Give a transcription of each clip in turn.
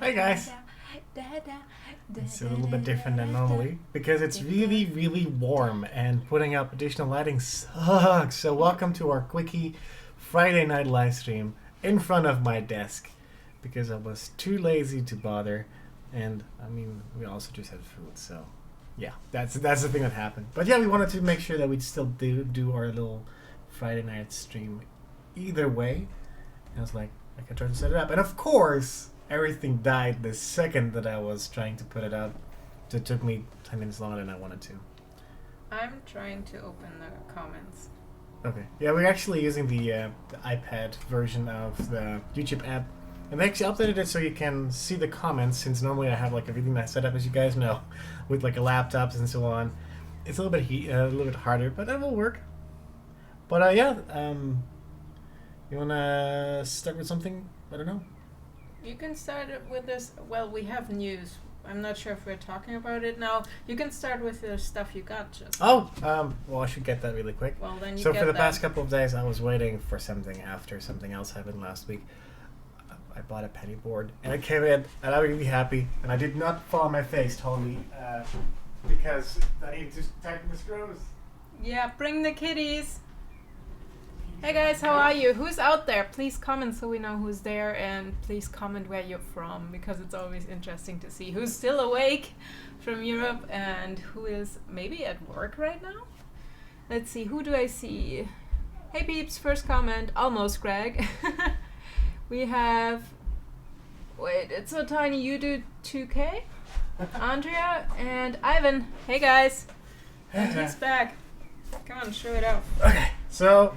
Hi guys. It's a little bit different than normally because it's really, really warm and putting up additional lighting sucks. So welcome to our Quickie Friday night live stream in front of my desk because I was too lazy to bother, and I mean we also just had food, so yeah, that's the thing that happened. But yeah, we wanted to make sure that we'd still do our little Friday night stream either way. And I was like, I can try to set it up, and of course everything died the second that I was trying to put it up. So it took me 10 minutes longer than I wanted to. I'm trying to open the comments. Okay. Yeah, we're actually using the iPad version of the YouTube app. And they actually updated it so you can see the comments, since normally I have like everything that's set up, as you guys know, with like a laptops and so on. It's a little bit harder, but that will work. But yeah, you wanna start with something? I don't know. You can start with this. Well, we have news. I'm not sure if we're talking about it now. You can start with the stuff you got just. Oh, well, I should get that really quick. Well, then you So get for the that. past couple of days, I was waiting for something after something else happened last week. I bought a penny board, and it came in, and I was really happy. And I did not fall on my face totally because I needed to tighten the screws. Yeah, bring the kitties. Hey guys, how are you? Who's out there? Please comment so we know who's there, and please comment where you're from, because it's always interesting to see who's still awake from Europe and who is maybe at work right now. Let's see, who do I see? Hey peeps, first comment, almost Greg. We have, wait, it's so tiny, you do 2K? Andrea and Ivan. Hey guys. And he's back. Come on, show it off. Okay, so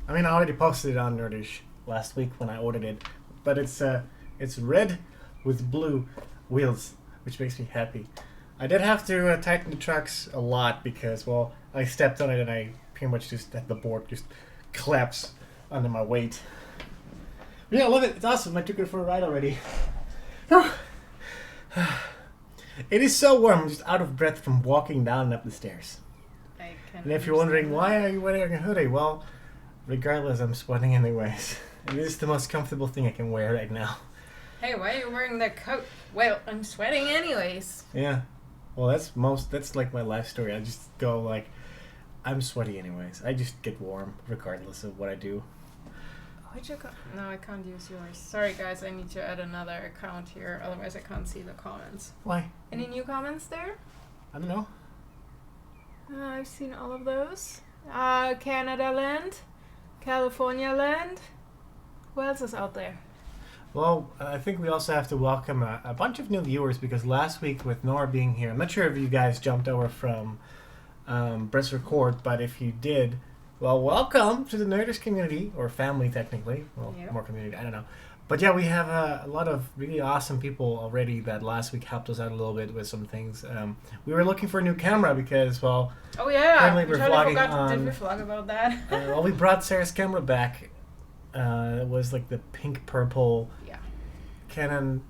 I mean, I already posted it on Nerdish last week when I ordered it, but it's red with blue wheels, which makes me happy. I did have to tighten the trucks a lot because, well, I stepped on it and I pretty much just had the board just collapse under my weight. But yeah, I love it. It's awesome. I took it for a ride already. It is so warm. I'm just out of breath from walking down and up the stairs. And if you're wondering, why are you wearing a hoodie? Well, regardless, I'm sweating anyways. It is the most comfortable thing I can wear right now. Hey, why are you wearing that coat? Well, I'm sweating anyways. Yeah. Well, that's like my life story. I just go like, I'm sweaty anyways. I just get warm regardless of what I do. No, I can't use yours. Sorry guys, I need to add another account here, otherwise I can't see the comments. Why? Any new comments there? I don't know. I've seen all of those. Canada land. California land. Who else is out there? Well, I think we also have to welcome a bunch of new viewers, because last week with Nora being here, I'm not sure if you guys jumped over from Press Record, but if you did, well, welcome to the Nerdish community, or family technically. Well, Yep. More community, I don't know. But yeah, we have a lot of really awesome people already that last week helped us out a little bit with some things. We were looking for a new camera because, well, Oh yeah, apparently we we're totally vlogging forgot. Did on- we vlog about that? well, we brought Sarah's camera back. It was like the pink-purple Yeah. Canon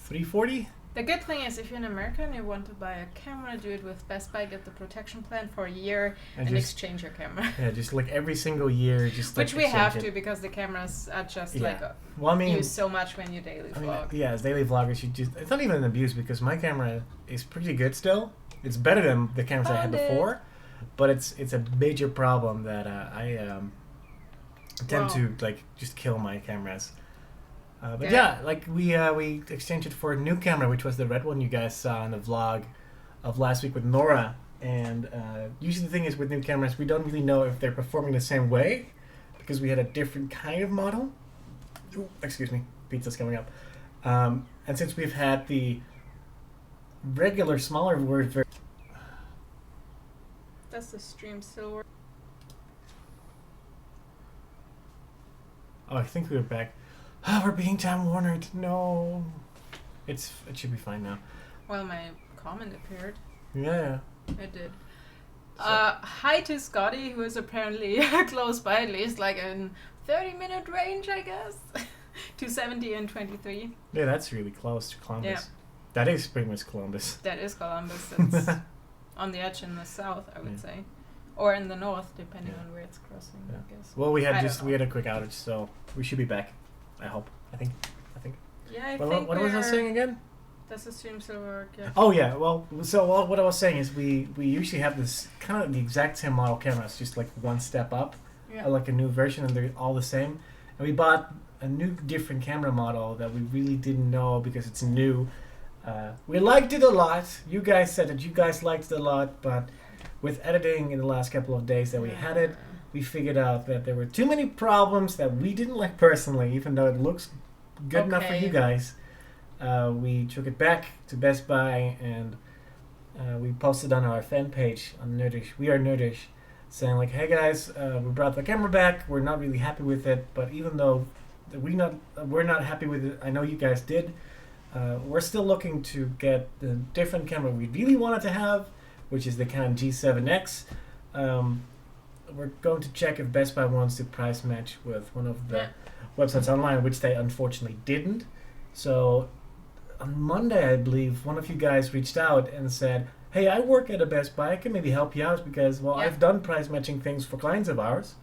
340. The good thing is, if you're in America and you want to buy a camera, do it with Best Buy, get the protection plan for a year, and just exchange your camera. Yeah, just like every single year, just like Which we have exchange to, it. because the cameras are just Yeah. like Well, I mean, used so much when you daily vlog. yeah, as daily vloggers, you just, it's not even an abuse, because my camera is pretty good still. It's better than the cameras I had Found it. before, but it's a major problem that I tend Wow. to like just kill my cameras. But Yeah. yeah, like we exchanged it for a new camera, which was the red one you guys saw in the vlog of last week with Nora. And usually the thing is with new cameras, we don't really know if they're performing the same way, because we had a different kind of model. Ooh, excuse me, pizza's coming up. And since we've had the regular smaller version. Does the stream still work? Oh, I think we were back. Oh, we're being Time Warnered. No. It should be fine now. Well, my comment appeared. Yeah. It did. So- Hi to Scotty, who is apparently close by, at least like in 30-minute range, I guess. 270 and 23. Yeah, that's really close to Columbus. Yeah. That is pretty much Columbus. That is Columbus. It's on the edge in the south, I would Yeah. say. Or in the north, depending Yeah. on where it's crossing, Yeah. I guess. Well, we I had don't know. we had a quick outage, so we should be back. I hope. I think. Yeah, I What, think what was I saying again? Does the stream still work? Yeah. Oh yeah, what I was saying is we usually have this kind of the exact same model cameras, just like one step up, like a new version, and they're all the same. And we bought a new different camera model that we really didn't know because it's new. We liked it a lot. You guys said that you guys liked it a lot, but with editing in the last couple of days that we had it, we figured out that there were too many problems that we didn't like personally, even though it looks good enough for you guys. We took it back to Best Buy and we posted on our fan page on Nerdish. We are Nerdish, saying like, "Hey guys, we brought the camera back. We're not really happy with it, but even though we're not happy with it, I know you guys did. We're still looking to get the different camera we really wanted to have, which is the Canon G7X. We're going to check if Best Buy wants to price match with one of the websites online, which they unfortunately didn't. So on Monday, I believe, one of you guys reached out and said, "Hey, I work at a Best Buy. I can maybe help you out because, well, I've done price matching things for clients of ours.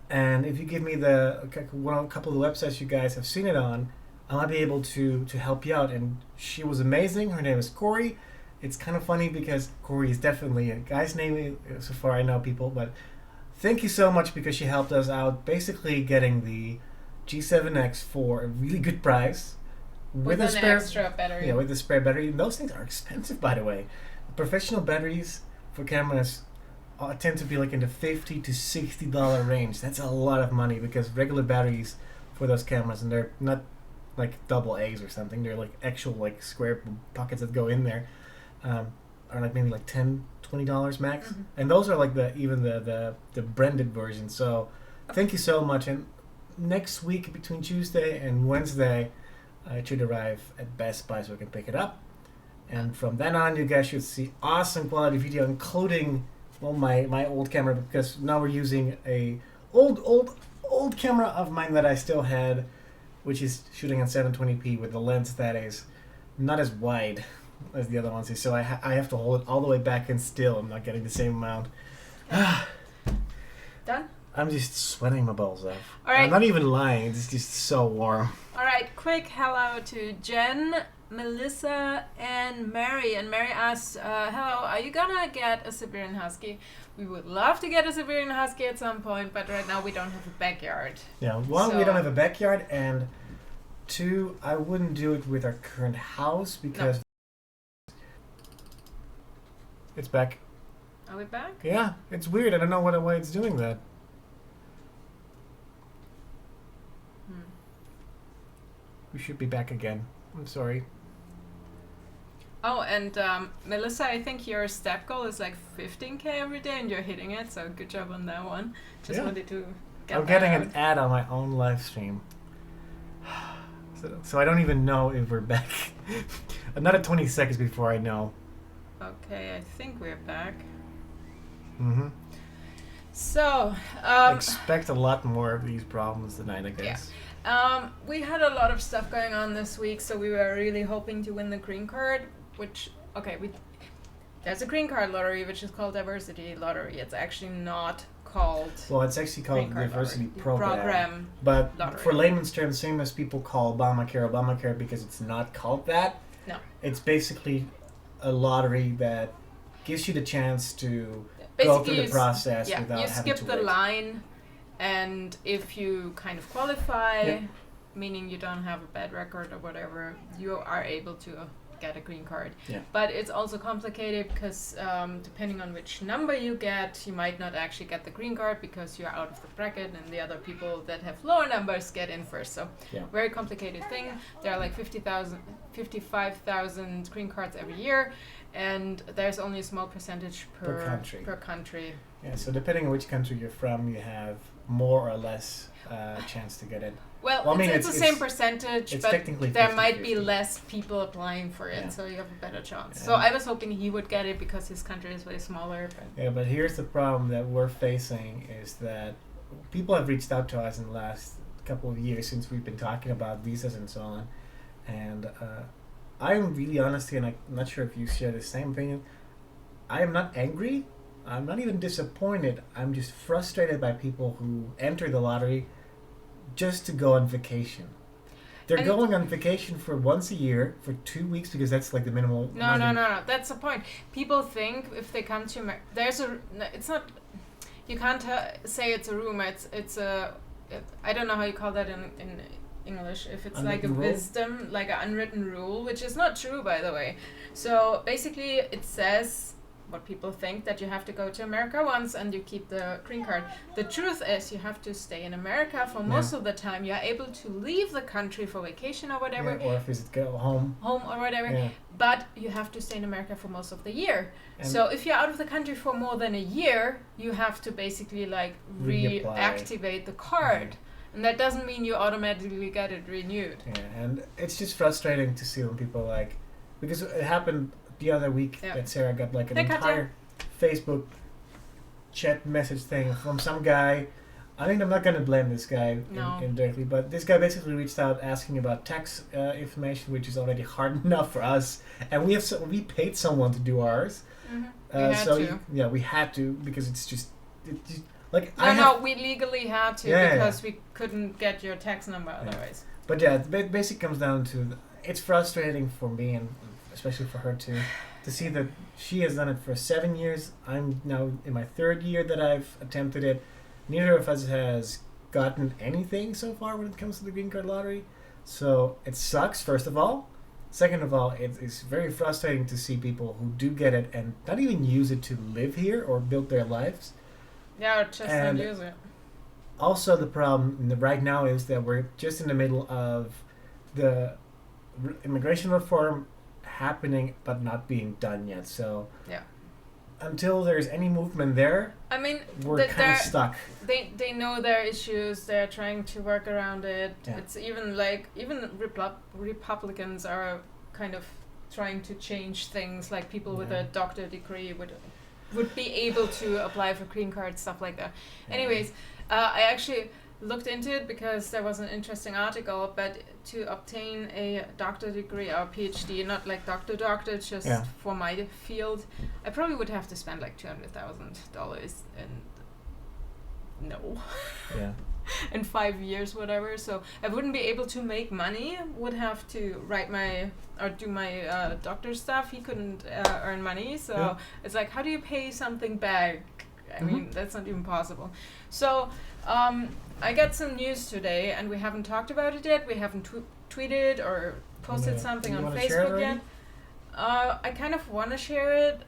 And if you give me a couple of the websites you guys have seen it on, I might be able to help you out." And she was amazing. Her name is Corey. It's kind of funny because Corey is definitely a guy's name, so far I know people. But thank you so much because she helped us out, basically getting the G7X for a really good price. With an extra battery. Yeah, with the spare battery. And those things are expensive, by the way. Professional batteries for cameras tend to be like in the $50 to $60 range. That's a lot of money because regular batteries for those cameras, and they're not like double A's or something. They're like actual like square pockets that go in there. Are like maybe like $10, $20 max. Mm-hmm. And those are like the branded version. So thank you so much. And next week between Tuesday and Wednesday, it should arrive at Best Buy so we can pick it up. And from then on, you guys should see awesome quality video, including my old camera, because now we're using a old camera of mine that I still had, which is shooting on 720p with the lens that is not as wide as the other ones. So I have to hold it all the way back, and still I'm not getting the same amount. Done? I'm just sweating my balls off. All right. I'm not even lying. It's just so warm. All right, quick hello to Jen, Melissa, and Mary. And Mary asks, hello, are you gonna get a Siberian Husky? We would love to get a Siberian Husky at some point, but right now we don't have a backyard. Yeah, one, we don't have a backyard, and two, I wouldn't do it with our current house because... It's back. Are we back? Yeah, it's weird. I don't know why it's doing that. We should be back again. I'm sorry. Oh, and Melissa, I think your step goal is like 15K every day, and you're hitting it, so good job on that one. Just wanted to get I'm getting an ad on my own live stream. So I don't even know if we're back. Another 20 seconds before I know. Okay, I think we're back. Mm-hmm. So, expect a lot more of these problems tonight, I guess. Yeah. We had a lot of stuff going on this week, so we were really hoping to win the green card, which, there's a green card lottery, which is called Diversity Lottery. It's actually not called... Well, it's actually called Diversity Program. But lottery. For layman's terms, same as people call Obamacare, because it's not called that. No. It's basically a lottery that gives you the chance to go through the process without having to wait. You skip the line, and if you kind of qualify, meaning you don't have a bad record or whatever, you are able to get a green card. Yeah. But it's also complicated because depending on which number you get, you might not actually get the green card because you're out of the bracket, and the other people that have lower numbers get in first. So very complicated thing. There are like 55,000 green cards every year, and there's only a small percentage per country. Yeah, so depending on which country you're from, you have more or less chance to get it. Well, I mean, it's the same percentage, but there might be 50-50. Less people applying for it, so you have a better chance. Yeah. So I was hoping he would get it because his country is way smaller. But here's the problem that we're facing is that people have reached out to us in the last couple of years since we've been talking about visas and so on. And I'm really honestly, and I'm not sure if you share the same opinion, I am not angry. I'm not even disappointed. I'm just frustrated by people who enter the lottery just to go on vacation. They're going on vacation for once a year for 2 weeks because that's like the minimal. No. That's the point. People think if they come to America, it's not. You can't say it's a rumor. It's a. I don't know how you call that in English. If it's like a wisdom, like an unwritten rule, which is not true, by the way. So basically, it says what people think, that you have to go to America once and you keep the green card. The truth is you have to stay in America for most of the time. You're able to leave the country for vacation or whatever. Yeah, or visit, go home. Home or whatever. Yeah. But you have to stay in America for most of the year. And so if you're out of the country for more than a year, you have to basically like reactivate the card. And that doesn't mean you automatically get it renewed. Yeah, and it's just frustrating to see when people like, because it happened the other week that Sarah got like an entire Facebook chat message thing from some guy. I mean, I'm not going to blame this guy indirectly, but this guy basically reached out asking about tax information, which is already hard enough for us, and we paid someone to do ours. Mm-hmm. We had to because it's just like we legally had to because we couldn't get your tax number otherwise. But yeah, it basically comes down to it's frustrating for me and especially for her to see that she has done it for 7 years. I'm now in my 3rd year that I've attempted it. Neither of us has gotten anything so far when it comes to the green card lottery. So it sucks, first of all. Second of all, it's very frustrating to see people who do get it and not even use it to live here or build their lives. Yeah, just not use it. Also, the problem right now is that we're just in the middle of the immigration reform happening but not being done yet. So until there's any movement there, I mean, we're kind of stuck. They know their issues. They're trying to work around it. Yeah. It's even Republicans are kind of trying to change things. Like people with a doctor degree would be able to apply for green cards, stuff like that. Yeah. Anyways, I actually looked into it because there was an interesting article, but to obtain a doctor degree or PhD, not like doctor, just for my field, I probably would have to spend like $200,000 in 5 years, whatever. So I wouldn't be able to make money, would have to do my doctor stuff. He couldn't earn money, so it's like, how do you pay something back? I mean, that's not even possible. So I got some news today, and we haven't talked about it yet. We haven't tweeted or posted something on Facebook yet. I kind of want to share it.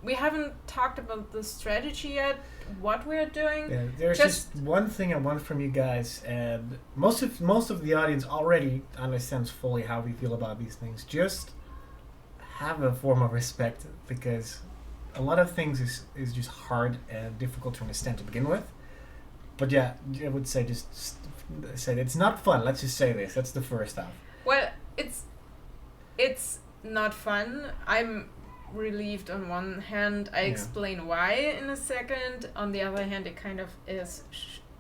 We haven't talked about the strategy yet, what we're doing. Yeah, there's just one thing I want from you guys, and most of the audience already understands fully how we feel about these things. Just have a form of respect, because a lot of things is just hard and difficult to understand to begin with. But yeah, I would say just say it's not fun. Let's just say this. That's the first half. Well, it's not fun. I'm relieved on one hand. I explain why in a second. On the other hand, it kind of is.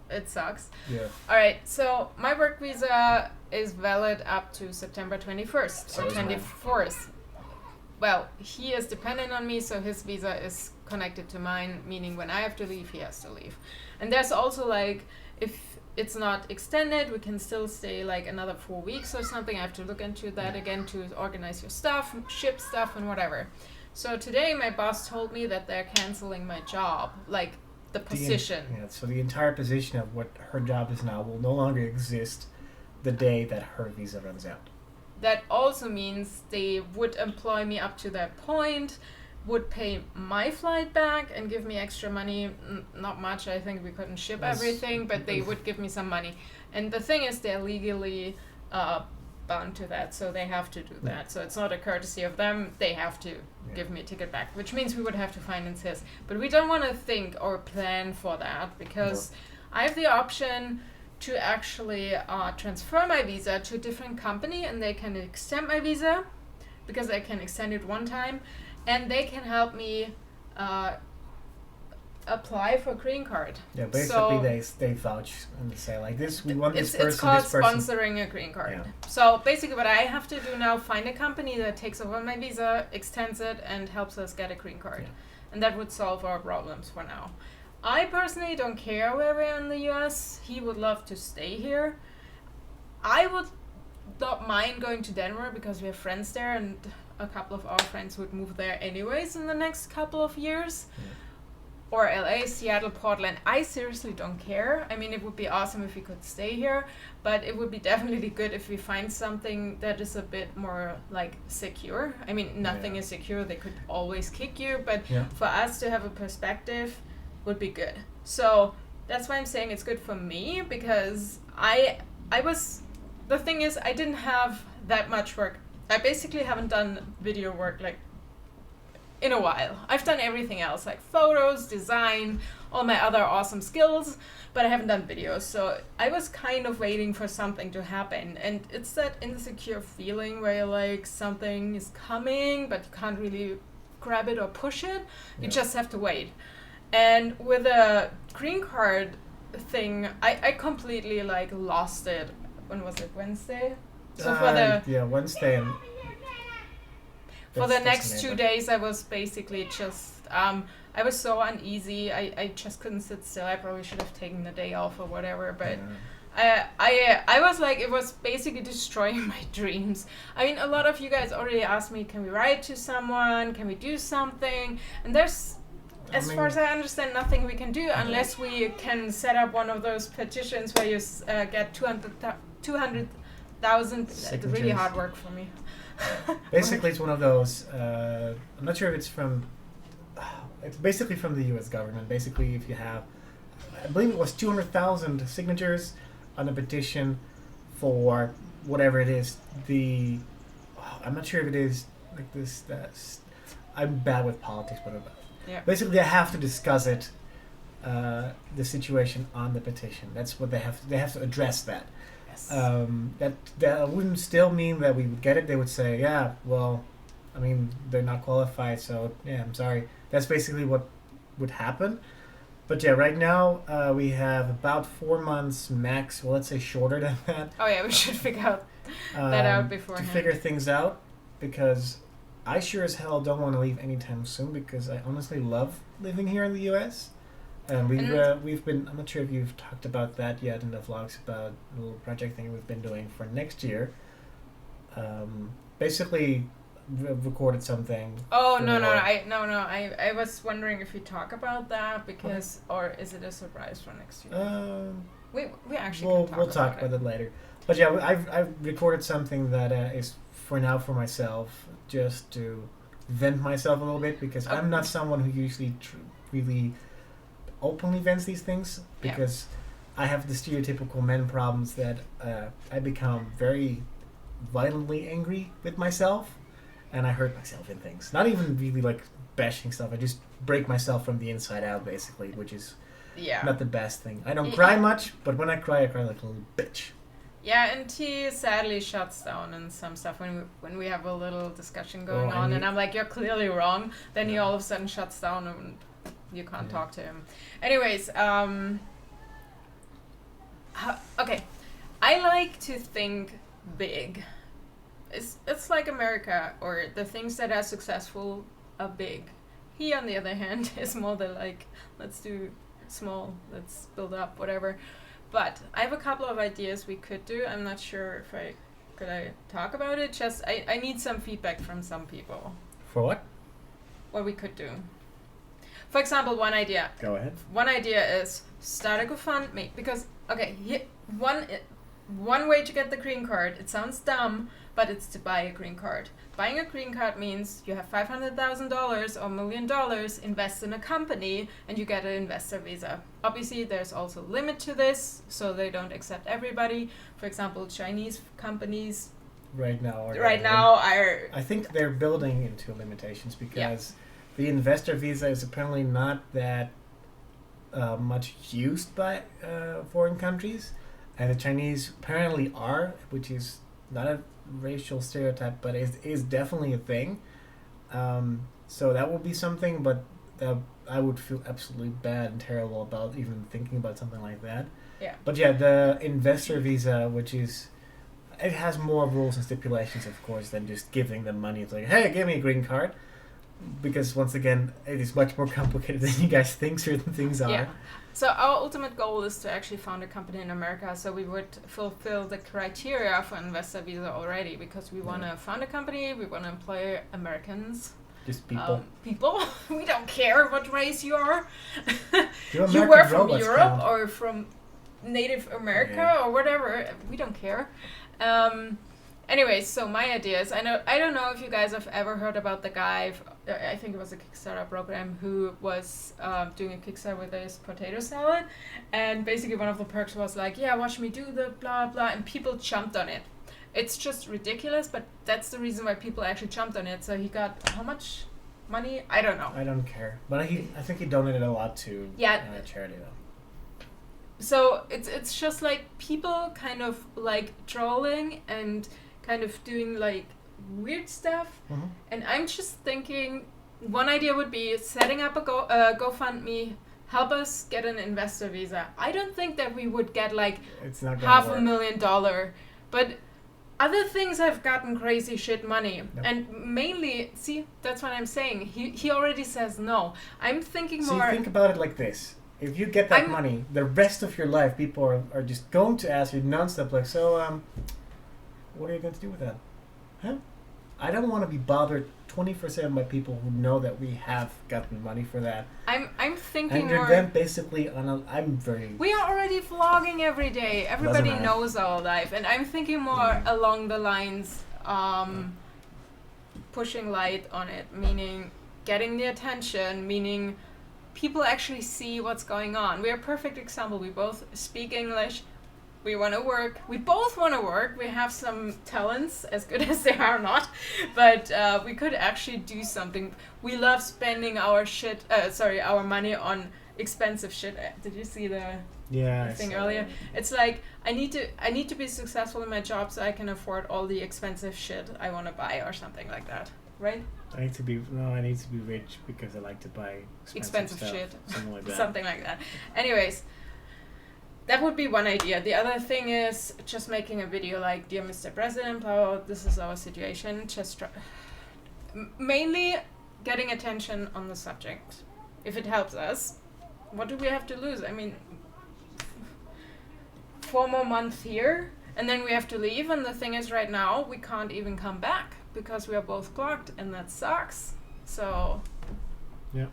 It sucks. Yeah. All right. So my work visa is valid up to September 21st or 24th. Well, he is dependent on me, so his visa is connected to mine, meaning when I have to leave, he has to leave. And there's also like, if it's not extended, we can still stay like another 4 weeks or something. I have to look into that again to organize your stuff, ship stuff and whatever. So today my boss told me that they're canceling my job, like the position. So the entire position of what her job is now will no longer exist the day that her visa runs out. That also means they would employ me up to that point, would pay my flight back and give me extra money. Not much, I think we couldn't ship everything, but they would give me some money. And the thing is, they're legally bound to that, so they have to do that. So it's not a courtesy of them, they have to give me a ticket back, which means we would have to finance his. But we don't want to think or plan for that, because I have the option to actually transfer my visa to a different company, and they can extend my visa because I can extend it one time, and they can help me apply for a green card. Yeah, basically they vouch and say like this, we want this person. It's called sponsoring a green card. Yeah. So basically what I have to do now, find a company that takes over my visa, extends it, and helps us get a green card. Yeah. And that would solve our problems for now. I personally don't care where we're in the US. He would love to stay here. I would not mind going to Denver because we have friends there, and a couple of our friends would move there anyways in the next couple of years. Yeah. Or LA, Seattle, Portland. I seriously don't care. I mean, it would be awesome if we could stay here, but it would be definitely good if we find something that is a bit more like secure. I mean, nothing is secure. They could always kick you, but for us to have a perspective would be good. So that's why I'm saying it's good for me, because the thing is, I didn't have that much work. I basically haven't done video work like in a while. I've done everything else, like photos, design, all my other awesome skills, but I haven't done videos. So I was kind of waiting for something to happen. And it's that insecure feeling where you're like, something is coming, but you can't really grab it or push it. You just have to wait. And with a green card thing, I completely like lost it. When was it? Wednesday? So Wednesday. And for the next 2 days, I was basically just, I was so uneasy. I just couldn't sit still. I probably should have taken the day off or whatever, but I was like, it was basically destroying my dreams. I mean, a lot of you guys already asked me, can we write to someone? Can we do something? And there's, as far as I understand, nothing we can do unless we can set up one of those petitions where you get 200,000. It's really hard work for me. Basically, it's one of those. I'm not sure if it's from. It's basically from the U.S. government. Basically, if you have, I believe it was 200,000 signatures on a petition for whatever it is. I'm not sure if it is like this. I'm bad with politics, but basically, they have to discuss it, the situation on the petition. That's what they have. They have to address that. That wouldn't still mean that we would get it. They would say, they're not qualified, so I'm sorry. That's basically what would happen. But right now we have about 4 months max. Well, let's say shorter than that. Oh yeah, we should figure that out beforehand. To figure things out, because I sure as hell don't want to leave anytime soon, because I honestly love living here in the U.S. And we've been, I'm not sure if you've talked about that yet in the vlogs, about a little project thing we've been doing for next year. Basically, we've recorded something. Oh, no. I was wondering if you talk about that, because, or is it a surprise for next year? We actually we'll talk about it later. But I've recorded something that is for now for myself, just to vent myself a little bit, because I'm not someone who usually really openly vents these things, because I have the stereotypical men problems that I become very violently angry with myself, and I hurt myself in things. Not even really like bashing stuff. I just break myself from the inside out, basically, which is not the best thing. I don't cry much, but when I cry like a little bitch. Yeah, and he sadly shuts down and some stuff when we have a little discussion going on, and I'm like, you're clearly wrong. Then he all of a sudden shuts down and you can't talk to him. Anyways, okay. I like to think big. It's like America, or the things that are successful are big. He, on the other hand, is more the like, let's do small, let's build up, whatever. But I have a couple of ideas we could do. I'm not sure if I talk about it. Just I need some feedback from some people. For what? What we could do. For example, one idea. Go ahead. One idea is start a GoFundMe, because one way to get the green card. It sounds dumb, but it's to buy a green card. Buying a green card means you have $500,000 or $1 million, invest in a company, and you get an investor visa. Obviously, there's also a limit to this, so they don't accept everybody. For example, Chinese companies right now are. I think they're building into limitations, because the investor visa is apparently not that much used by foreign countries, and the Chinese apparently are, which is not a racial stereotype, but is definitely a thing. So that would be something, but I would feel absolutely bad and terrible about even thinking about something like that. Yeah. But the investor visa, which is, it has more rules and stipulations, of course, than just giving them money. It's like, hey, give me a green card. because once again, it is much more complicated than you guys think certain things are. Yeah. So our ultimate goal is to actually found a company in America. So we would fulfill the criteria for investor visa already, because we want to found a company. We want to employ Americans. Just people. People. We don't care what race you are. You were from Europe count. or from Native America or whatever. We don't care. Anyways, so my idea is, I don't know if you guys have ever heard about the guy, I think it was a Kickstarter program, who was doing a Kickstarter with his potato salad, and basically one of the perks was like, yeah, watch me do the blah blah, and people jumped on it. It's just ridiculous, but that's the reason why people actually jumped on it. So he got how much money? I don't know. I don't care, but I think he donated a lot to charity though. So it's just like people kind of like trolling and kind of doing like weird stuff, and I'm just thinking one idea would be setting up a GoFundMe, help us get an investor visa. I don't think that we would get like it's not $500,000, but other things have gotten crazy shit money. Nope. And mainly, see, that's what I'm saying. He already says no. I'm thinking more. So you think about it like this. If you get that money, the rest of your life, people are just going to ask you nonstop, like, so, what are you going to do with that? Huh? I don't want to be bothered 24/7 by people who know that we have gotten money for that. I'm thinking and you're more. then basically I'm very. We are already vlogging every day. Everybody knows our life, and I'm thinking more along the lines, pushing light on it, meaning getting the attention, meaning people actually see what's going on. We're a perfect example. We both speak English. We want to work. We both want to work. We have some talents, as good as they are not, but we could actually do something. We love spending our our money on expensive shit. Did you see the thing earlier? It's like I need to be successful in my job so I can afford all the expensive shit I want to buy or something like that, right? I need to be rich because I like to buy expensive stuff, shit, something like that. Something like that. Anyways. That would be one idea. The other thing is just making a video like, dear Mr. President, blah, blah, blah, this is our situation. Just mainly getting attention on the subject. If it helps us, what do we have to lose? I mean, 4 more months here, and then we have to leave. And the thing is, right now, we can't even come back because we are both blocked, and that sucks. So... yeah.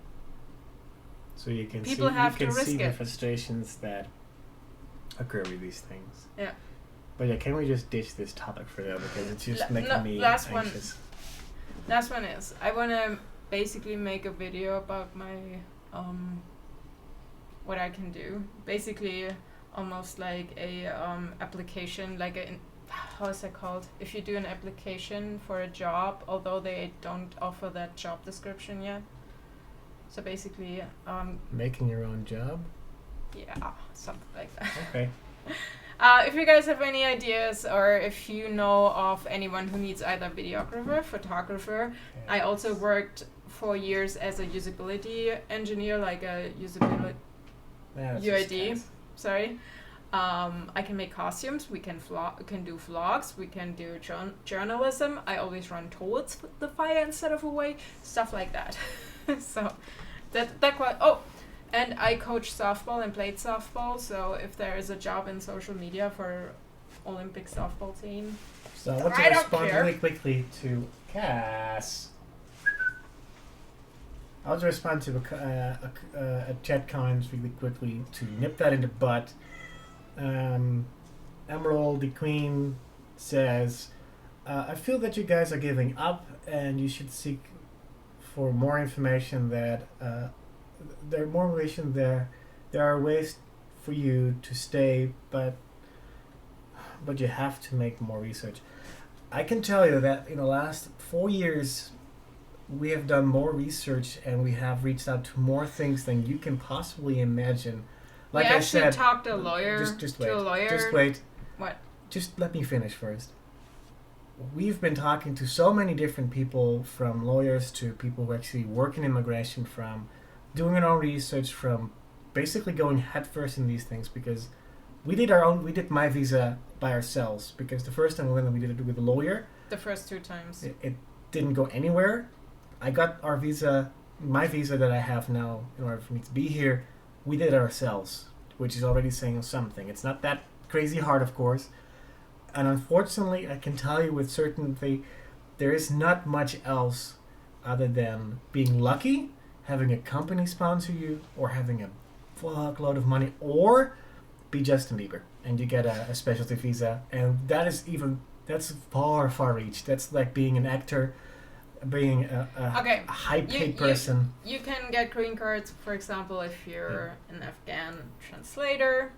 So you can people have to risk see it. The frustrations that occur with these things. Yeah. But yeah, can we just ditch this topic for now because it's just making me last anxious. Last one is I want to basically make a video about my what I can do. Basically, almost like a application, like how is that called? If you do an application for a job, although they don't offer that job description yet. So basically, making your own job. Yeah, something like that. Okay. If you guys have any ideas or if you know of anyone who needs either videographer, photographer, I also worked for years as a usability engineer, like a usability UID. Sorry. I can make costumes. We can do vlogs. We can do journalism. I always run towards the fire instead of away. Stuff like that. So that quite. Oh. And I coach softball and played softball, so if there is a job in social media for Olympic softball team, so I want to respond really quickly to Cass. I want to respond to a chat comment really quickly to nip that in the butt. Emerald the Queen says, I feel that you guys are giving up and you should seek for more information that... there are more information there. There are ways for you to stay, but you have to make more research. I can tell you that in the last 4 years, we have done more research and we have reached out to more things than you can possibly imagine. Like I said, we actually talked to a lawyer. Just wait. To a lawyer. Just wait. What? Just let me finish first. We've been talking to so many different people, from lawyers to people who actually work in immigration, from doing our own research, from basically going headfirst in these things, because we did my visa by ourselves, because the first time we did it with a lawyer. The first 2 times. It didn't go anywhere. I got my visa that I have now in order for me to be here. We did it ourselves, which is already saying something. It's not that crazy hard, of course. And unfortunately, I can tell you with certainty, there is not much else other than being lucky, having a company sponsor you, or having a fuckload of money, or be Justin Bieber and you get a specialty visa. And that's far reach. That's like being an actor, being a high paid person. You can get green cards, for example, if you're an Afghan translator.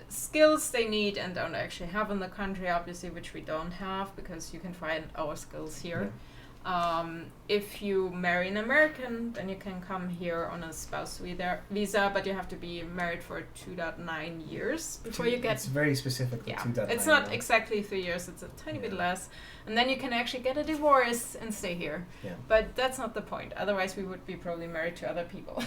Skills they need and don't actually have in the country, obviously, which we don't have because you can find our skills here. If you marry an American, then you can come here on a spouse visa, but you have to be married for 2.9 years before you get... It's very specific for 2.9. It's not exactly 3 years, it's a tiny bit less. And then you can actually get a divorce and stay here. Yeah. But that's not the point. Otherwise, we would be probably married to other people.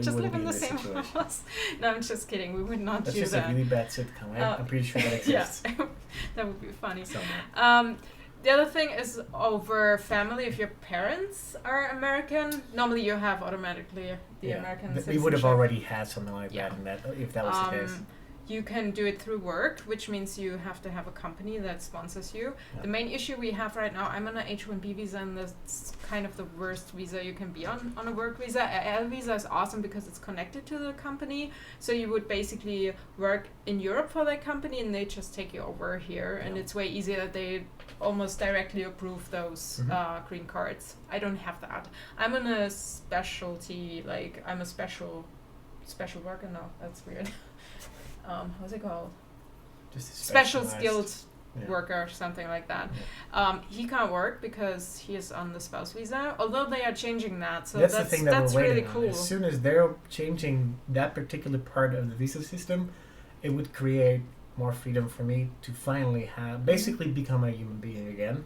Just live in the same house. No, I'm just kidding. We would not do that. That's just a really bad sitcom. I'm pretty sure that exists. That would be funny. The other thing is over family. If your parents are American, normally you have automatically the American citizenship. We would have already had something like that, if that was the case. You can do it through work, which means you have to have a company that sponsors you. Yeah. The main issue we have right now, I'm on an H-1B visa, and that's kind of the worst visa you can be on a work visa. A L visa is awesome because it's connected to the company. So you would basically work in Europe for that company, and they just take you over here. Yeah. And it's way easier that they almost directly approve those green cards. I don't have that. I'm on a specialty, I'm a special worker. No, that's weird. How's it called? Just a special skilled worker or something like that. Yeah. He can't work because he is on the spouse visa, although they are changing that. So that's the thing that we're waiting really cool. As soon as they're changing that particular part of the visa system, it would create more freedom for me to finally basically become a human being again.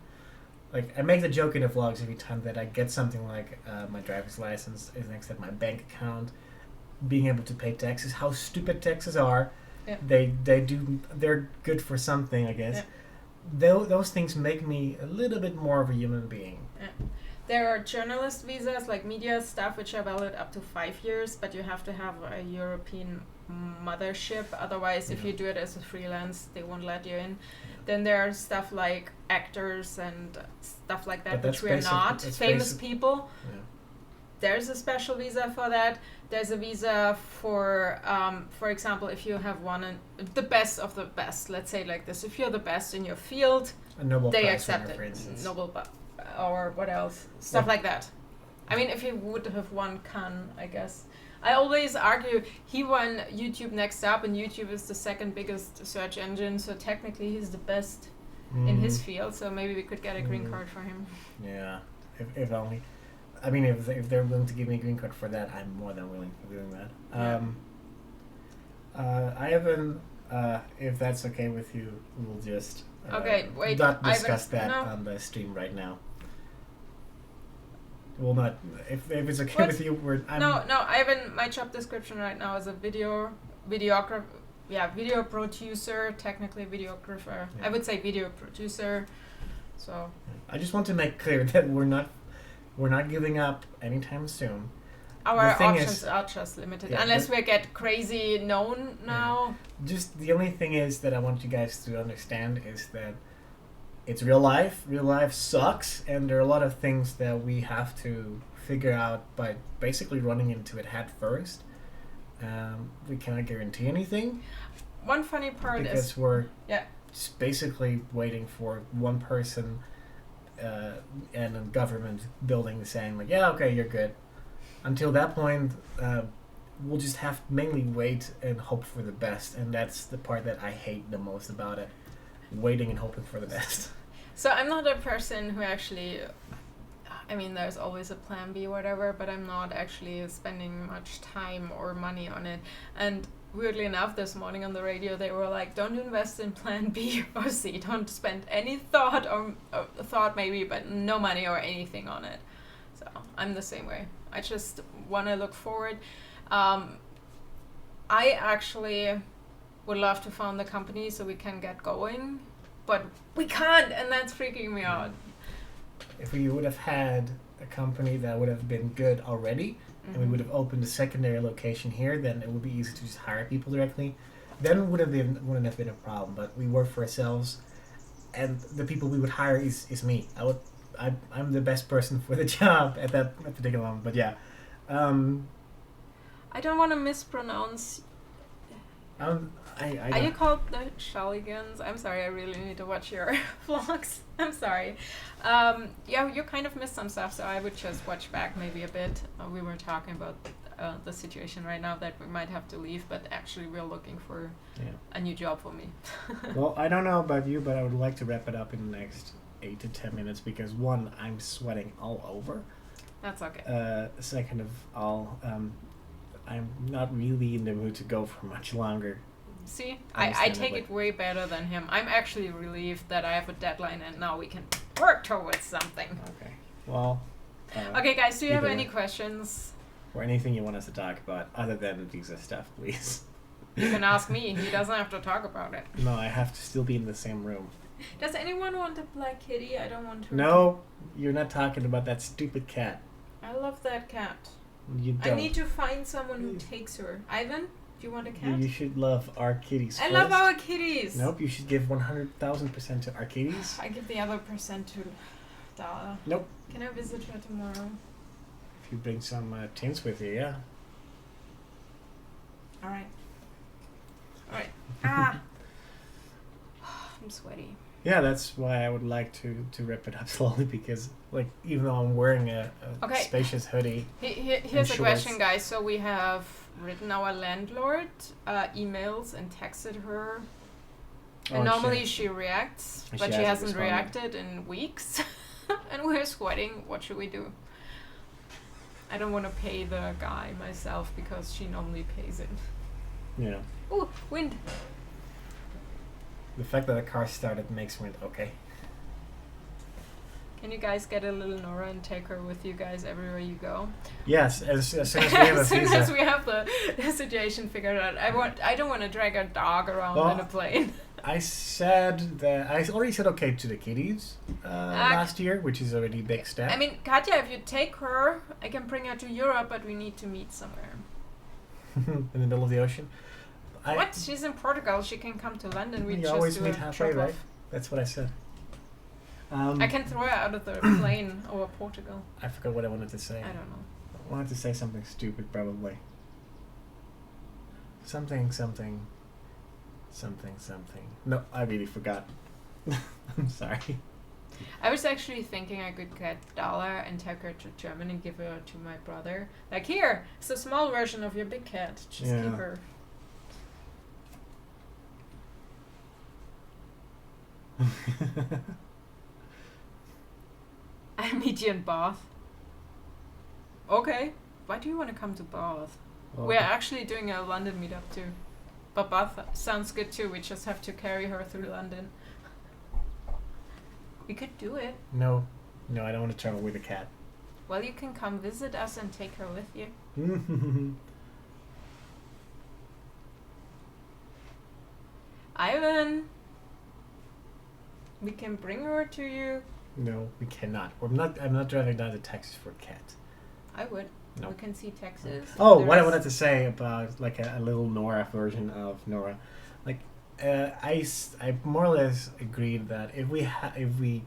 Like, I make the joke in the vlogs every time that I get something like my driver's license is next to my bank account, being able to pay taxes, how stupid taxes are. Yeah. They're good for something, I guess. Yeah. Those things make me a little bit more of a human being. Yeah. There are journalist visas, like media stuff, which are valid up to 5 years, but you have to have a European mothership. Otherwise, if you do it as a freelance, they won't let you in. Then there are stuff like actors and stuff like that, which we're not. Famous people. Yeah. There's a special visa for that. There's a visa for example, if you have the best of the best, let's say like this, if you're the best in your field, they accept it. For instance. Or what else? Stuff like that. I mean, if he would have won Cannes, I guess. I always argue he won YouTube Next Up, and YouTube is the second biggest search engine, so technically he's the best in his field, so maybe we could get a green card for him. Yeah, if only. I mean, if they're willing to give me a green card for that, I'm more than willing to doing that. I haven't. If that's okay with you, we'll just not discuss that on the stream right now. We'll not. If it's okay with you, No, Ivan. My job description right now is a video producer. Technically, videographer. Yeah. I would say video producer. So. I just want to make clear that we're not giving up anytime soon. Our options are just limited, unless we get crazy known now. Yeah. Just the only thing is that I want you guys to understand is that it's real life. Real life sucks, and there are a lot of things that we have to figure out by basically running into it head first. We cannot guarantee anything. One funny part because we're just basically waiting for one person and a government building saying like, yeah, okay, you're good. Until that point, we'll just have to mainly wait and hope for the best, and that's the part that I hate the most about it. Waiting and hoping for the best. So I'm not a person who actually, I mean, there's always a plan B or whatever, but I'm not actually spending much time or money on it. And weirdly enough, this morning on the radio, they were like, don't invest in plan B or C. Don't spend any thought maybe, but no money or anything on it. So I'm the same way. I just want to look forward. I actually would love to found the company so we can get going, but we can't, and that's freaking me out. If we would have had a company that would have been good already, and we would have opened a secondary location here, then it would be easy to just hire people directly. Then it wouldn't have been a problem. But we work for ourselves, and the people we would hire is me. I'm the best person for the job at that particular moment. But yeah, I don't want to mispronounce. Are you called the Shalligans? I'm sorry, I really need to watch your vlogs. I'm sorry. Yeah, you kind of missed some stuff, so I would just watch back maybe a bit. We were talking about the situation right now that we might have to leave, but actually we're looking for a new job for me. Well, I don't know about you, but I would like to wrap it up in the next 8 to 10 minutes because one, I'm sweating all over. That's okay. Second of all, I'm not really in the mood to go for much longer. See, I take it way better than him. I'm actually relieved that I have a deadline and now we can work towards something. Okay. Well. Okay, guys, do you have any questions? Or anything you want us to talk about other than visa stuff, please. You can ask me. He doesn't have to talk about it. No, I have to still be in the same room. Does anyone want a black kitty? I don't want to. No, you're not talking about that stupid cat. I love that cat. You don't. I need to find someone who takes her. Ivan, do you want a cat? You should love our kitties I love our kitties. Nope, you should give 100,000% to our kitties. I give the other percent to Dara. Nope. Can I visit her tomorrow? If you bring some tins with you, yeah. Alright. Ah! I'm sweaty. Yeah, that's why I would like to wrap it up slowly because, like, even though I'm wearing a spacious hoodie. Here's a question, guys. So we have written our landlord emails and texted her. And normally she reacts, but she hasn't reacted in weeks. And we're sweating. What should we do? I don't want to pay the guy myself because she normally pays it. Yeah. Ooh, wind. The fact that the car started makes wind okay. Can you guys get a little Nora and take her with you guys everywhere you go? Yes, as soon as we have a visa. As soon as we have the situation figured out. I don't want to drag a dog around in a plane. I already said okay to the kitties last year, which is already a big step. I mean, Katja, if you take her, I can bring her to Europe, but we need to meet somewhere. In the middle of the ocean? What? She's in Portugal. She can come to London. We just always do meet a halfway, drop right? off. That's what I said. I can throw her out of the plane over Portugal. I forgot what I wanted to say. I don't know. I wanted to say something stupid, probably. Something. No, I really forgot. I'm sorry. I was actually thinking I could get Dala and take her to Germany and give her to my brother. Like, here, it's a small version of your big cat. Just keep her. I meet you in Bath. Okay. Why do you want to come to Bath? Okay. We're actually doing a London meetup too. But Bath sounds good too. We just have to carry her through London. We could do it. No, I don't want to travel with a cat. Well, you can come visit us and take her with you. Ivan, we can bring her to you. No, we cannot. I'm not driving down to Texas for a cat. I would. No. We can see Texas. Oh, what I wanted to say about like a little Nora version of Nora, like I more or less agreed that if we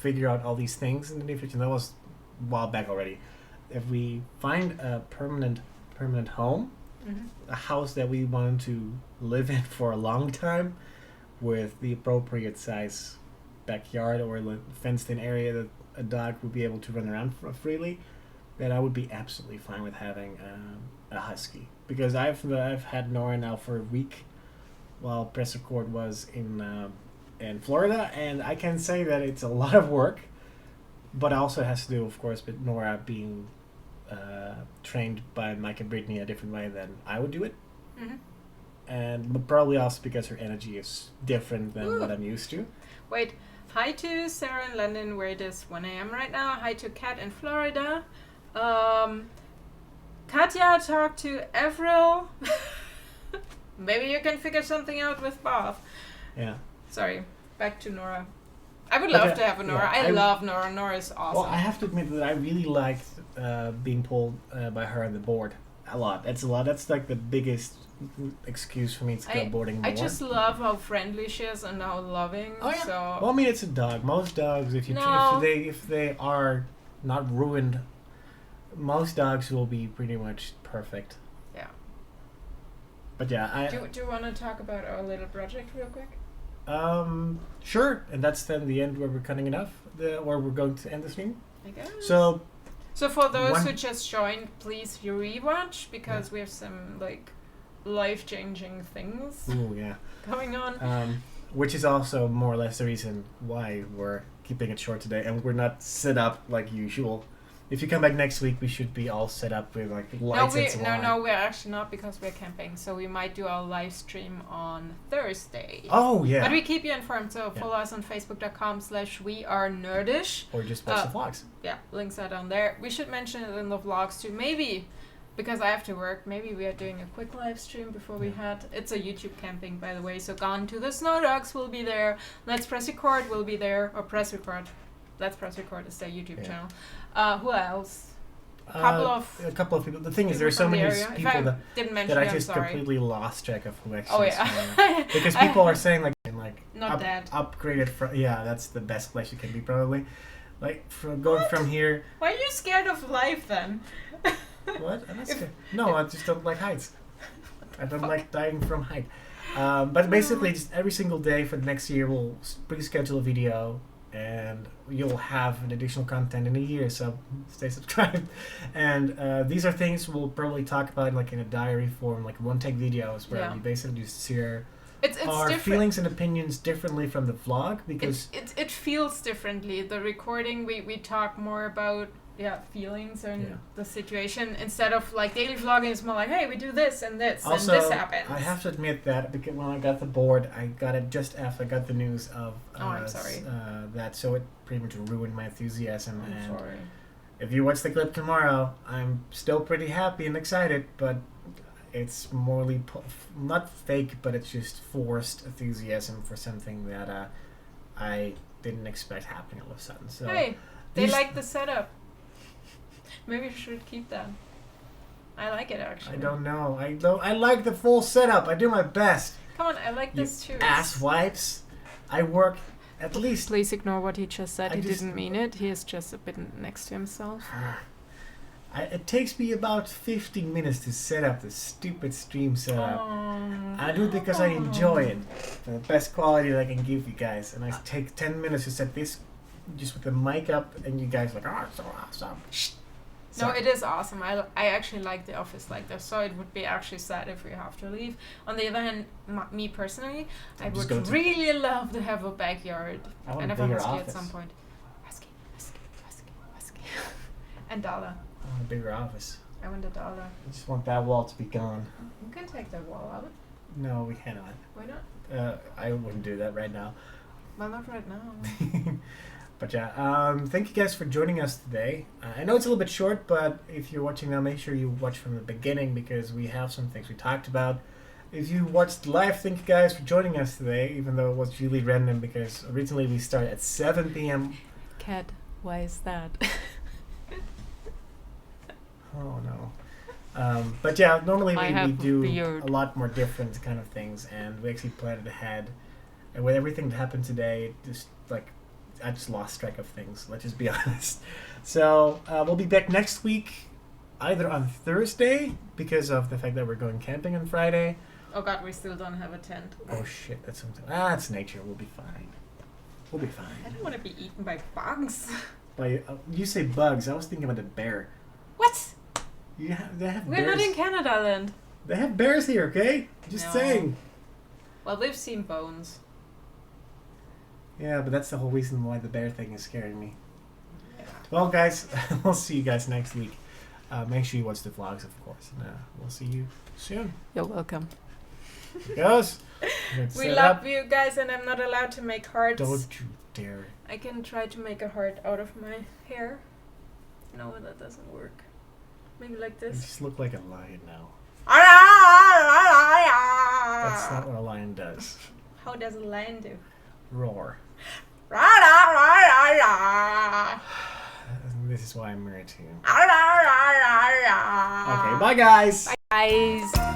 figure out all these things in the near future, that was a while back already. If we find a permanent home, a house that we want to live in for a long time, with the appropriate size backyard or a fenced-in area that a dog would be able to run around freely, then I would be absolutely fine with having a husky. Because I've had Nora now for a week, while Press Record was in Florida, and I can say that it's a lot of work, but also it has to do, of course, with Nora being trained by Mike and Brittany a different way than I would do it. But probably also because her energy is different than what I'm used to. Wait. Hi to Sarah in London, where it is 1 a.m. right now. Hi to Kat in Florida. Katja talked to Avril. Maybe you can figure something out with Bath. Yeah. Sorry. Back to Nora. I would love to have a Nora. Yeah, I love Nora. Nora is awesome. Well, I have to admit that I really liked being pulled by her on the board a lot. That's a lot. That's like the biggest excuse for me to go boarding more. I just love how friendly she is and how loving. Oh yeah. So. Well, I mean, it's a dog. Most dogs, if they are not ruined, most dogs will be pretty much perfect. Yeah. But yeah, Do you want to talk about our little project real quick? Sure. And that's then the end where we're cutting it off, where we're going to end the stream. I guess. So for those who just joined, please rewatch because we have some like life-changing things going on. Which is also more or less the reason why we're keeping it short today, and we're not set up like usual. If you come back next week, we should be all set up with like lights and so on. No, we're actually not because we're camping. So we might do our live stream on Thursday. Oh yeah. But we keep you informed. So follow us on Facebook.com/wearenerdish. Or just watch the vlogs. Yeah, links are down there. We should mention it in the vlogs too. Maybe because I have to work. Maybe we are doing a quick live stream before we head. It's a YouTube camping, by the way. So Gone to the Snow Dogs will be there. Let's Press Record will be there, or Press Record. Let's Press Record is their YouTube channel. Who else? A couple of people. The thing is, there are so many people that I just completely lost track of who actually. Oh yeah. Because people are saying like not that upgraded from. Yeah, that's the best place you can be probably. Like going from here. Why are you scared of life then? What? I'm not scared. No, I just don't like heights. I don't like dying from height. But basically, just every single day for the next year, we'll pre-schedule a video, and you'll have an additional content in a year. So stay subscribed. And these are things we'll probably talk about like in a diary form, like one-take videos where we basically just share our feelings and opinions differently from the vlog because it feels differently. The recording we talk more about feelings and the situation instead of like daily vlogging is more like, hey, we do this and this also, and this happens. I have to admit that because when I got the board, I got it just after I got the news of I'm sorry. That, so it pretty much ruined my enthusiasm. I'm sorry. If you watch the clip tomorrow, I'm still pretty happy and excited, but it's morely not fake, but it's just forced enthusiasm for something that I didn't expect happening all of a sudden. So hey, they like the setup. Maybe we should keep that. I like it actually. I don't know. I like the full setup. I do my best. Come on, I like this too. Ass wipes. I work at least. Please ignore what he just said. He didn't mean it. He is just a bit next to himself. It takes me about 15 minutes to set up the stupid stream setup. I do it because I enjoy it. For the best quality that I can give you guys. And I take 10 minutes to set this just with the mic up, and you guys are like, oh, it's so awesome. No, it is awesome. I actually like the office like this, so it would be actually sad if we have to leave. On the other hand, me personally, I would really love to have a backyard. And have a husky at some point. Husky. And dollar. I want a bigger office. I want a dollar. I just want that wall to be gone. You can take that wall out. No, we cannot. Why not? I wouldn't do that right now. Well, not right now. But yeah, thank you guys for joining us today. I know it's a little bit short, but if you're watching now, make sure you watch from the beginning because we have some things we talked about. If you watched live, thank you guys for joining us today, even though it was really random because originally we started at 7 p.m. Cat, why is that? Oh no. But yeah, normally we do a lot more different kind of things, and we actually planned it ahead. And with everything that happened today, I just lost track of things, let's just be honest. So we'll be back next week, either on Thursday, because of the fact that we're going camping on Friday. Oh god, we still don't have a tent. Oh shit, that's something. It's nature, we'll be fine. We'll be fine. I don't want to be eaten by bugs. You say bugs, I was thinking about a bear. What? They have bears. We're not in Canada, Land. They have bears here, okay? Just saying. Well, we've seen bones. Yeah, but that's the whole reason why the bear thing is scaring me. Yeah. Well, guys, we'll see you guys next week. Make sure you watch the vlogs, of course. And we'll see you soon. You're welcome. Guys, we love you guys, and I'm not allowed to make hearts. Don't you dare. I can try to make a heart out of my hair. No, that doesn't work. Maybe like this. You just look like a lion now. That's not what a lion does. How does a lion do? Roar. This is why I'm married to you. Okay, bye guys. Bye guys.